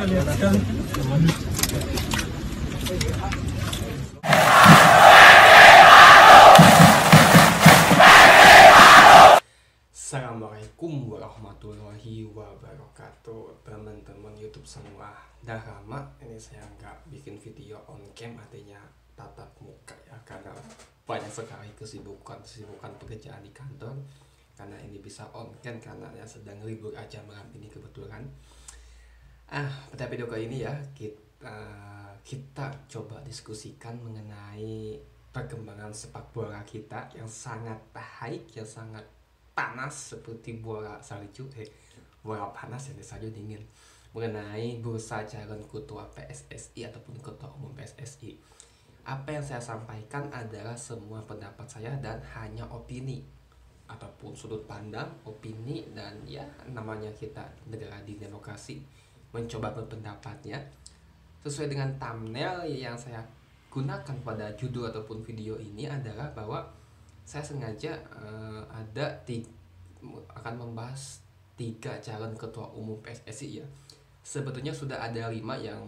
lihatkan. Assalamualaikum warahmatullahi wabarakatuh, teman-teman YouTube semua. Dah lama ini saya nggak bikin video on cam, artinya tatap muka ya, karena banyak sekali kesibukan pekerjaan di kantor. Karena ini bisa on cam karena ya sedang libur aja malam ini kebetulan. Pada video kali ini ya kita coba diskusikan mengenai perkembangan sepak bola kita yang sangat baik, yang sangat panas seperti bola salju, bola panas yang salju dingin, mengenai bursa calon ketua PSSI ataupun ketua umum PSSI. Apa yang saya sampaikan adalah semua pendapat saya dan hanya opini ataupun sudut pandang, opini, dan ya namanya kita negara di demokrasi, mencoba berpendapatnya sesuai dengan thumbnail yang saya gunakan pada judul ataupun video ini adalah bahwa saya sengaja akan membahas 3 calon ketua umum PSSI ya. Sebetulnya sudah ada 5 yang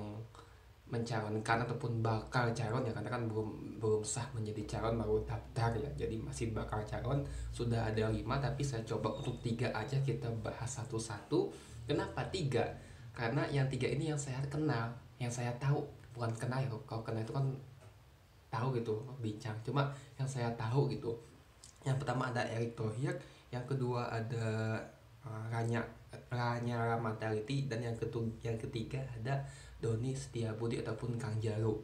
mencalonkan ataupun bakal calon ya, karena kan belum sah menjadi calon, baru daftar ya, jadi masih bakal calon. Sudah ada 5, tapi saya coba untuk 3 aja kita bahas satu-satu. Kenapa 3? Karena yang 3 ini yang saya kenal, yang saya tahu, bukan kenal ya, kalau kenal itu kan tahu gitu, bincang, cuma yang saya tahu gitu. Yang pertama ada Erick Thohir, yang kedua ada Lanyala Mataliti, dan yang ketiga ada Doni Setiabudi ataupun Kang Jalu.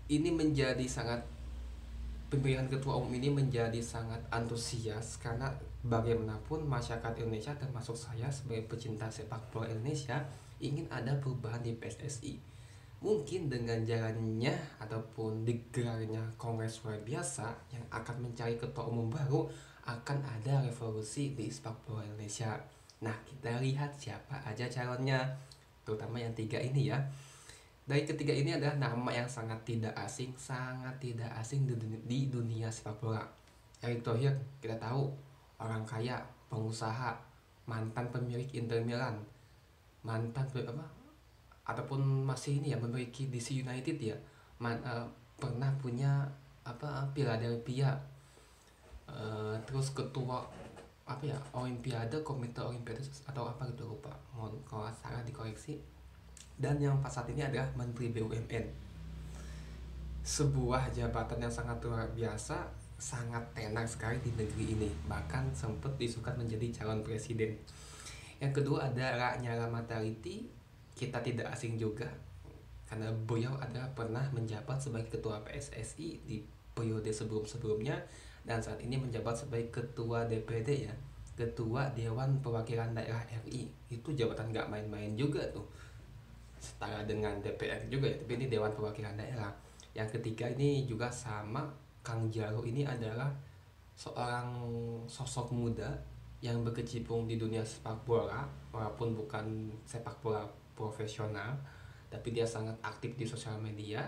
Ini menjadi sangat, pemilihan ketua umum ini menjadi sangat antusias karena bagaimanapun masyarakat Indonesia termasuk saya sebagai pecinta sepak bola Indonesia ingin ada perubahan di PSSI. Mungkin dengan jalannya ataupun digelarnya kongres luar biasa yang akan mencari ketua umum baru, akan ada revolusi di sepak bola Indonesia. Nah, kita lihat siapa aja calonnya, terutama yang 3 ini ya. Dari ketiga ini adalah nama yang sangat tidak asing di dunia sepak bola. Erick Thohir kita tahu, orang kaya, pengusaha, mantan pemilik Inter Milan, ataupun masih ini ya, memiliki DC United ya, pernah punya Philadelphia, terus ketua Olimpiade, komite Olimpiade atau apa gitu, lupa, mohon kalau salah dikoreksi. Dan yang pas saat ini adalah Menteri BUMN, sebuah jabatan yang sangat luar biasa, sangat tenar sekali di negeri ini, bahkan sempat disukat menjadi calon presiden. Yang kedua ada Lanyala Mataliti. Kita tidak asing juga karena beliau adalah pernah menjabat sebagai ketua PSSI di periode sebelumnya, dan saat ini menjabat sebagai ketua DPD ya, ketua Dewan Perwakilan Daerah RI. Itu jabatan gak main-main juga tuh, setara dengan DPR juga ya, tapi ini Dewan Perwakilan Daerah. Yang ketiga ini juga sama, Kang Jalu. Ini adalah seorang sosok muda yang berkecimpung di dunia sepak bola, walaupun bukan sepak bola profesional, tapi dia sangat aktif di sosial media.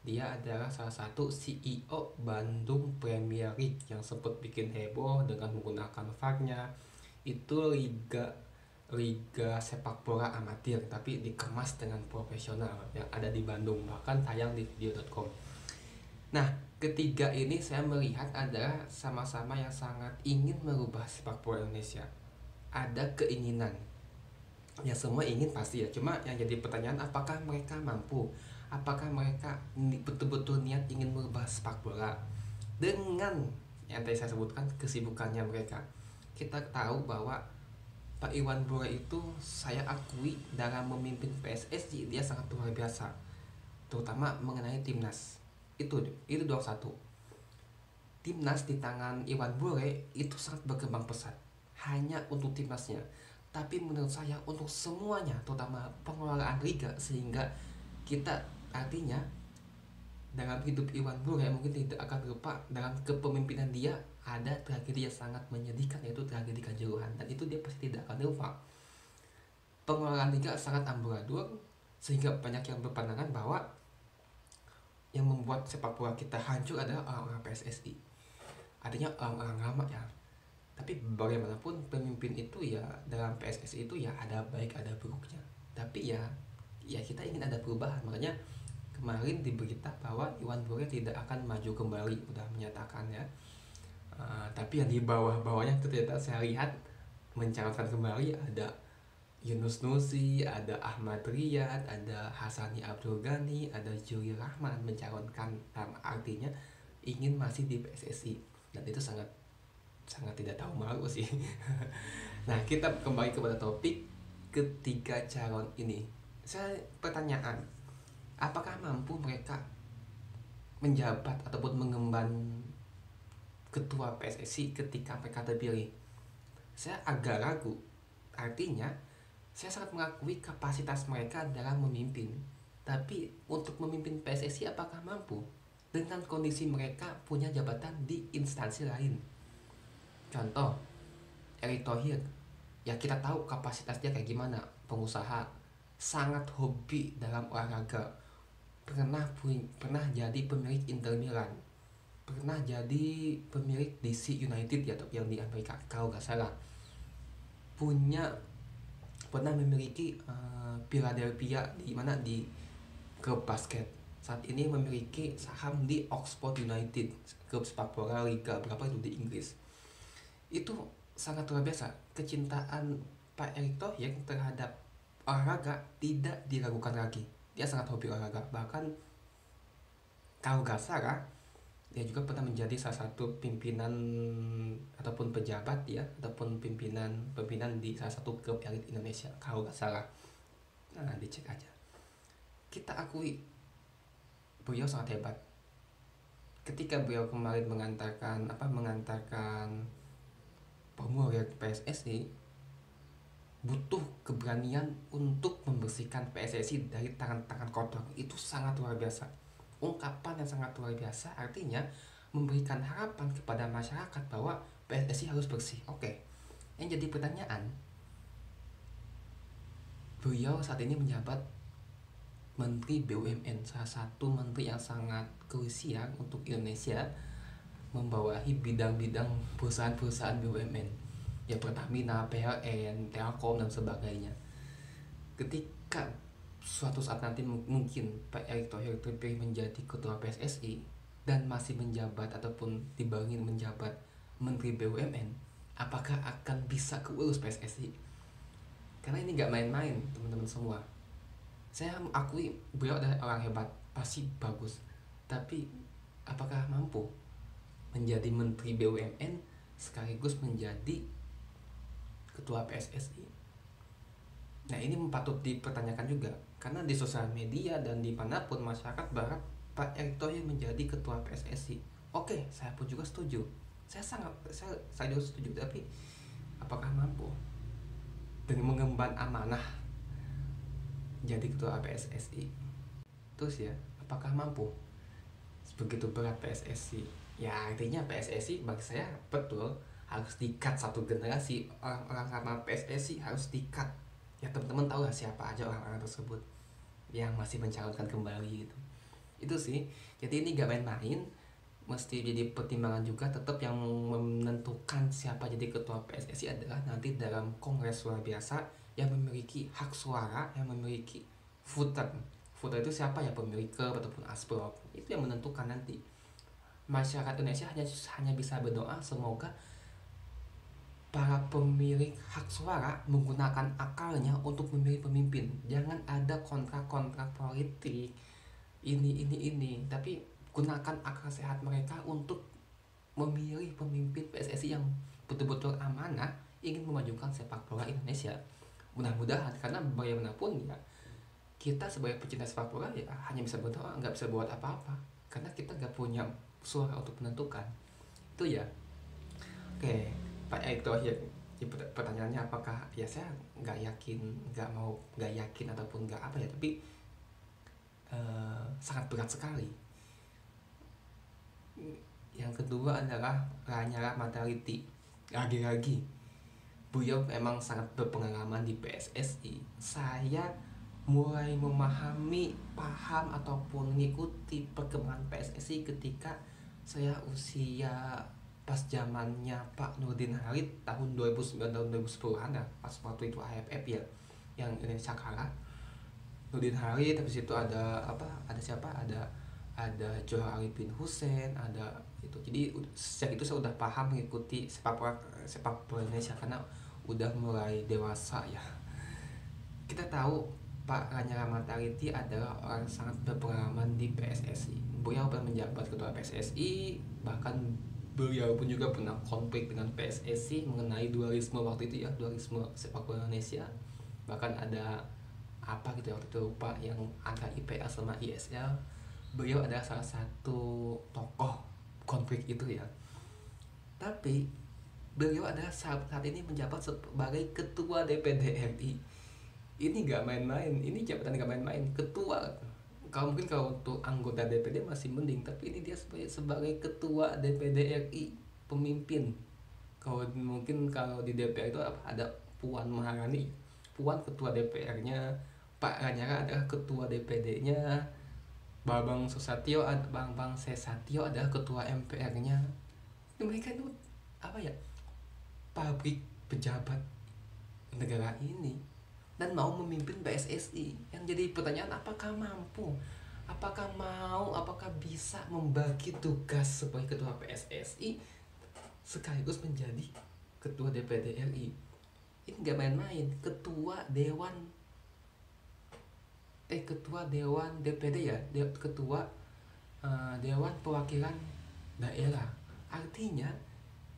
Dia adalah salah satu CEO Bandung Premier League yang sempat bikin heboh dengan menggunakan VAR-nya. Itu liga sepak bola amatir tapi dikemas dengan profesional yang ada di Bandung, bahkan tayang di video.com. Nah, ketiga ini saya melihat adalah sama-sama yang sangat ingin merubah sepak bola Indonesia. Ada keinginan, ya semua ingin pasti ya, cuma yang jadi pertanyaan, apakah mereka mampu, apakah mereka betul-betul niat ingin merubah sepak bola dengan yang tadi saya sebutkan kesibukannya mereka. Kita tahu bahwa Pak Iwan Bule itu, saya akui dalam memimpin PSSI dia sangat luar biasa, terutama mengenai timnas. Itu doang satu, timnas di tangan Iwan Bule itu sangat berkembang pesat, hanya untuk timnasnya, tapi menurut saya untuk semuanya, terutama pengelolaan liga, sehingga kita artinya dalam hidup Iwan Bule mungkin tidak akan lupa dalam kepemimpinan dia ada tragedi yang sangat menyedihkan, yaitu tragedi Kanjuruhan, dan itu dia pasti tidak akan lupa. Pengelolaan liga sangat amburadul sehingga banyak yang berpandangan bahwa yang membuat sepak bola kita hancur adalah orang-orang PSSI, artinya orang-orang lama ya. Tapi bagaimanapun pemimpin itu ya, dalam PSSI itu ya ada baik ada buruknya. Tapi ya kita ingin ada perubahan. Makanya kemarin di berita bahwa Iwan Bule tidak akan maju kembali, udah menyatakan ya. Tapi yang di bawah-bawahnya itu ternyata saya lihat mencalonkan kembali ada Yunus Nusi, ada Ahmad Riyad, ada Hasani Abdul Ghani, ada Juli Rahman mencalonkan, artinya ingin masih di PSSI, dan itu sangat sangat tidak tahu malu sih. Nah, kita kembali kepada topik ketiga calon ini. Saya pertanyaan, apakah mampu mereka menjabat ataupun mengemban ketua PSSI ketika mereka terpilih? Saya agak ragu. Artinya, saya sangat mengakui kapasitas mereka dalam memimpin. Tapi untuk memimpin PSSI apakah mampu? Dengan kondisi mereka punya jabatan di instansi lain. Contoh, Erick Thohir. Ya kita tahu kapasitas dia kayak gimana. Pengusaha, sangat hobi dalam olahraga. Pernah jadi pemilik Inter Milan. Pernah jadi pemilik DC United ya, yang di Amerika kalau nggak salah. Pernah memiliki Philadelphia di klub basket. Saat ini memiliki saham di Oxford United, klub sepak bola liga berapa itu di Inggris. Itu sangat luar biasa. Kecintaan Pak Erick Thohir terhadap olahraga tidak diragukan lagi. Dia sangat hobi olahraga. Bahkan kalau nggak salah, dia juga pernah menjadi salah satu pimpinan ataupun pejabat ya, ataupun pimpinan di salah satu klub elit Indonesia kalau nggak salah. Nah, dicek aja. Kita akui beliau sangat hebat. Ketika beliau kemarin mengantarkan formulir PSSI, butuh keberanian untuk membersihkan PSSI dari tangan-tangan kotor. Itu sangat luar biasa. Ungkapan yang sangat luar biasa, artinya memberikan harapan kepada masyarakat bahwa PSSI harus bersih. Oke. Yang jadi pertanyaan, beliau saat ini menjabat Menteri BUMN, salah satu menteri yang sangat krusial untuk Indonesia, membawahi bidang-bidang perusahaan-perusahaan BUMN ya, Pertamina, PLN, Telkom dan sebagainya. Ketika suatu saat nanti mungkin Pak Erick Thohir terpilih menjadi ketua PSSI dan masih menjabat ataupun dibaringin menjabat Menteri BUMN, apakah akan bisa keurus PSSI? Karena ini nggak main-main teman-teman semua. Saya akui beliau adalah orang hebat, pasti bagus. Tapi apakah mampu menjadi Menteri BUMN sekaligus menjadi ketua PSSI? Nah, ini patut dipertanyakan juga, karena di sosial media dan dimanapun masyarakat berharap Pak Erick Thohir menjadi ketua PSSI. Oke, saya pun juga setuju. Saya juga setuju, tapi apakah mampu dengan mengemban amanah jadi ketua PSSI? Terus ya, apakah mampu? Begitu berat PSSI. Ya, artinya PSSI bagi saya betul harus di-cut satu generasi. Orang-orang sama PSSI harus di-cut. Ya, teman-teman tahu lah siapa aja orang-orang tersebut yang masih mencalonkan kembali gitu. Itu sih. Jadi ini gak main-main. Mesti jadi pertimbangan juga. Tetap yang menentukan siapa jadi ketua PSSI adalah nanti dalam kongres luar biasa yang memiliki hak suara, yang memiliki voter. Voter itu siapa ya, pemilik klub ataupun asprop. Itu yang menentukan nanti. Masyarakat Indonesia hanya bisa berdoa semoga para pemilik hak suara menggunakan akalnya untuk memilih pemimpin. Jangan ada kontrak-kontrak politik ini, tapi gunakan akal sehat mereka untuk memilih pemimpin PSSI yang betul-betul amanah, ingin memajukan sepak bola Indonesia. Mudah-mudahan, karena bagaimanapun ya kita sebagai pecinta sepak bola ya hanya bisa berdoa, nggak bisa buat apa-apa karena kita nggak punya suara untuk menentukan itu ya. Oke, Pak Erick Thohir, pertanyaannya apakah, ya saya nggak yakin ataupun nggak apa ya, tapi sangat berat sekali. Yang kedua adalah Lanyala Mataliti. Lagi-lagi beliau memang sangat berpengalaman di PSSI. Saya mulai paham ataupun mengikuti perkembangan PSSI ketika saya usia pas zamannya Pak Nurdin Halid tahun 2009 tahun 2010-an ya, pas waktu itu AFF ya yang Indonesia kalah. Nurdin Halid, habis itu ada apa, ada siapa, ada Johar Arifin Hussein, ada itu. Jadi sejak itu saya udah paham mengikuti sepak bola Indonesia karena udah mulai dewasa ya. Kita tahu Pak Lanyala Mataliti adalah orang sangat berpengalaman di PSSI. Beliau pernah menjabat ketua PSSI, bahkan beliau pun juga pernah konflik dengan PSSI mengenai dualisme waktu itu ya, dualisme sepak bola Indonesia. Bahkan ada apa gitu ya waktu itu lupa, yang antara IPL sama ISL. Beliau adalah salah satu tokoh konflik itu ya. Tapi beliau adalah saat ini menjabat sebagai ketua DPD RI. Ini gak main-main, ini jabatan gak main-main, ketua. Kalau mungkin kalau untuk anggota DPD masih mending, tapi ini dia sebagai ketua DPD RI, pemimpin. Kalau mungkin kalau di DPR itu ada Puan Maharani, Puan ketua DPR-nya, Pak Lanyala adalah ketua DPD-nya, Bambang Susatyo, Bambang Sesatyo adalah ketua MPR-nya. Mereka itu apa ya, pabrik pejabat negara ini, dan mau memimpin PSSI. Yang jadi pertanyaan, apakah mampu, apakah mau, apakah bisa membagi tugas sebagai ketua PSSI sekaligus menjadi ketua DPD RI. Ini gak main-main, ketua dewan DPD ya, ketua dewan perwakilan daerah. Artinya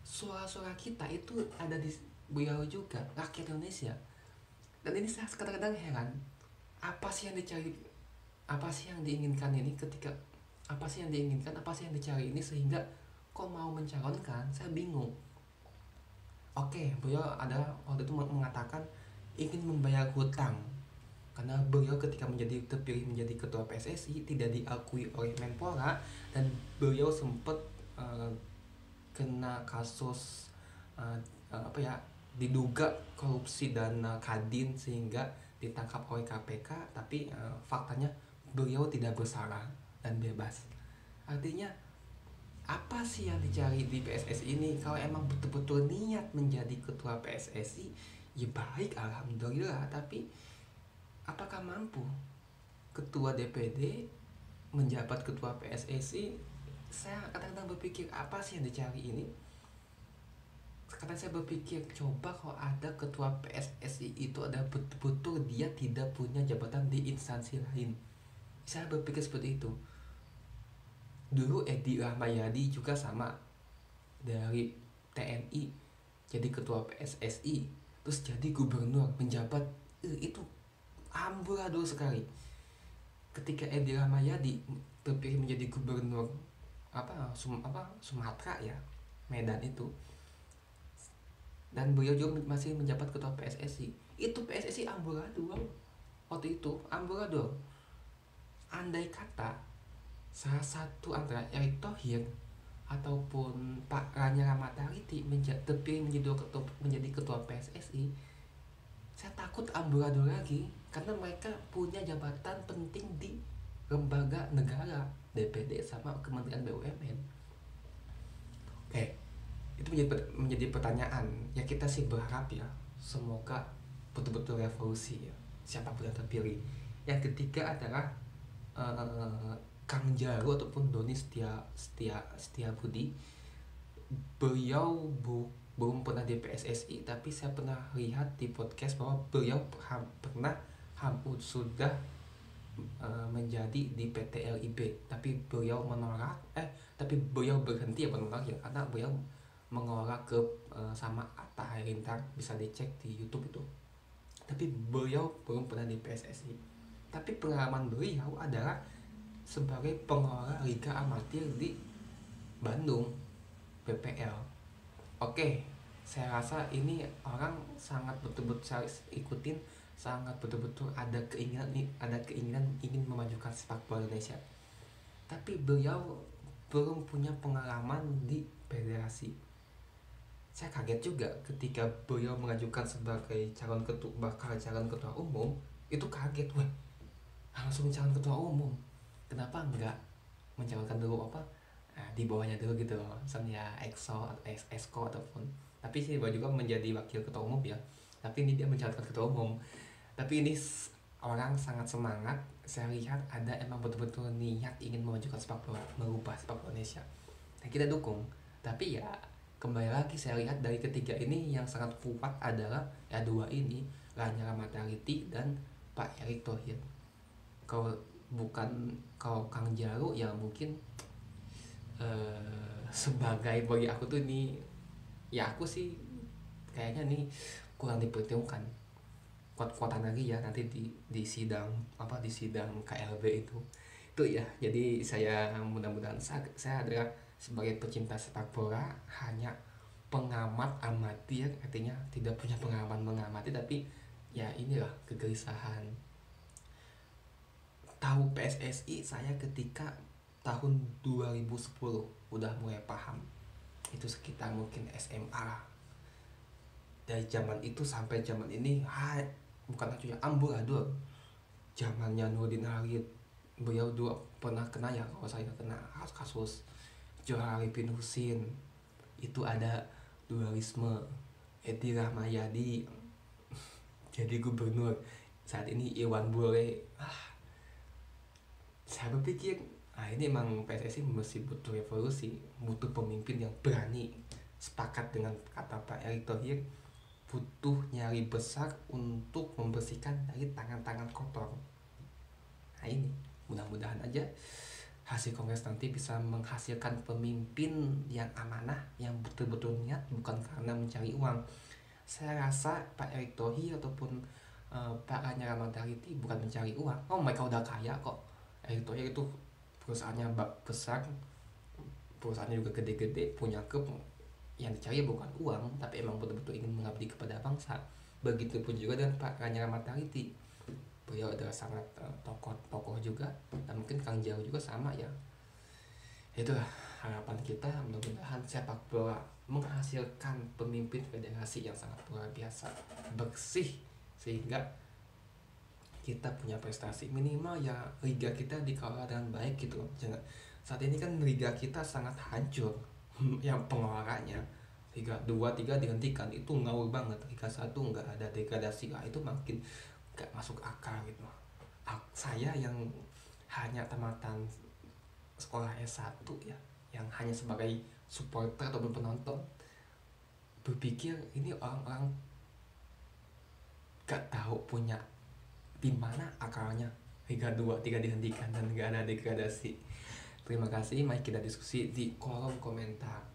suara-suara kita itu ada di beliau juga, rakyat Indonesia. Dan ini saya kadang-kadang heran, apa sih yang dicari, apa sih yang diinginkan ini, ketika apa sih yang diinginkan, apa sih yang dicari ini, sehingga kok mau mencalonkan. Saya bingung. Oke, beliau ada waktu itu mengatakan ingin membayar hutang, karena beliau ketika terpilih menjadi ketua PSSI tidak diakui oleh Menpora, dan beliau sempat kena kasus apa ya, diduga korupsi dana Kadin sehingga ditangkap oleh KPK, tapi faktanya beliau tidak bersalah dan bebas. Artinya apa sih yang dicari di PSSI ini? Kalau emang betul-betul niat menjadi ketua PSSI, ya baik, alhamdulillah. Tapi apakah mampu ketua DPD menjabat ketua PSSI? Saya kadang-kadang berpikir, apa sih yang dicari ini? Karena saya berpikir, coba kalau ada ketua PSSI itu ada betul-betul dia tidak punya jabatan di instansi lain. Saya berpikir seperti itu. Dulu Edi Rahmayadi juga sama, dari TNI jadi ketua PSSI, terus jadi gubernur, menjabat, itu amburadul sekali. Ketika Edi Rahmayadi terpilih menjadi gubernur Sumatera ya, Medan itu, dan beliau juga masih menjabat ketua PSSI, itu PSSI amburadul waktu itu, amburadul. Andai kata salah satu antara Erick Thohir ataupun Pak Lanyala Mataliti terpilih menjadi ketua PSSI, saya takut amburadul lagi, karena mereka punya jabatan penting di lembaga negara, DPD sama Kementerian BUMN. Oke, itu menjadi pertanyaan ya. Kita sih berharap ya, semoga betul-betul revolusi ya, siapapun yang terpilih. Yang ketiga adalah Kang Jaru ataupun Doni Setiabudi. Beliau belum pernah di PSSI, tapi saya pernah lihat di podcast bahwa beliau pernah sudah menjadi di PT LIB, tapi beliau menolak, tapi beliau berhenti ya, menolak ya, karena beliau mengolah ke sama Atta Halilintar, bisa dicek di YouTube itu. Tapi beliau belum pernah di PSSI. Tapi pengalaman beliau adalah sebagai pengelola Liga Amatir di Bandung, BPL. Oke, saya rasa ini orang sangat betul-betul saya ikutin, sangat betul-betul ada keinginan ingin memajukan sepak bola Indonesia. Tapi beliau belum punya pengalaman di federasi. Saya kaget juga ketika beliau mengajukan sebagai bakal calon ketua umum, itu kaget, wah, langsung calon ketua umum. Kenapa enggak mencalonkan dulu di bawahnya dulu gitu loh, misalnya EXO atau ESCO ataupun, tapi sih juga menjadi wakil ketua umum ya. Tapi ini dia mencalonkan ketua umum. Tapi ini orang sangat semangat. Saya lihat ada emang betul-betul niat ingin memajukan sepak bola, mengubah sepak bola Indonesia. Nah, kita dukung. Tapi ya kembali lagi saya lihat dari ketiga ini yang sangat kuat adalah ya dua ini, Lanyala Mataliti dan Pak Erick Thohir. Kalau bukan kalau Kang Jalu ya mungkin sebagai bagi aku tuh nih, ya aku sih kayaknya nih kurang diperhitungkan kuat-kuatan lagi ya nanti di sidang apa di sidang KLB itu ya. Jadi saya mudah-mudahan saya adalah sebagai pecinta sepak bola hanya pengamat amati ya, artinya tidak punya pengalaman mengamati, tapi ya inilah kegelisahan. Tahu PSSI saya ketika tahun 2010 udah mulai paham, itu sekitar mungkin SMA lah. Dari zaman itu sampai zaman ini bukan hanya amburadul. Zamannya Nurdin Halid, beliau dua pernah kena ya, kalau saya kena kasus Johar Arifin Husin. Itu ada dualisme, Edi Rahmayadi jadi gubernur, saat ini Iwan Bule. Saya berpikir ini emang PSSI mesti butuh revolusi, butuh pemimpin yang berani. Sepakat dengan kata Pak Erick Thohir, butuh nyali besar untuk membersihkan dari tangan-tangan kotor. Nah ini mudah-mudahan aja hasil kongres nanti bisa menghasilkan pemimpin yang amanah, yang betul-betul niat, bukan karena mencari uang. Saya rasa Pak Erick Thohir ataupun Pak Lanyala Mataliti bukan mencari uang. Oh, mereka udah kaya kok. Erick Thohir itu perusahaannya besar, perusahaannya juga gede-gede, punya klub. Yang dicari bukan uang, tapi emang betul-betul ingin mengabdi kepada bangsa. Begitupun juga dengan Pak Lanyala Mataliti, beliau adalah sangat tokoh juga, dan mungkin Kang Jalu juga sama ya. Itulah harapan kita, mudah-mudahan sepak bola menghasilkan pemimpin federasi yang sangat luar biasa, bersih, sehingga kita punya prestasi minimal ya liga kita dikelola dengan baik gitu loh. Jangan, saat ini kan liga kita sangat hancur yang pengelolanya. Liga 2, 3 dihentikan, itu ngawur banget. Liga 1 nggak ada degradasi, itu makin nggak masuk akal gitu. Saya yang hanya tamatan sekolah S1 ya, yang hanya sebagai supporter atau penonton, berpikir ini orang-orang gak tahu punya di mana akalnya Liga 2, 3 dihentikan dan gak ada degradasi. Terima kasih, mari kita diskusi di kolom komentar.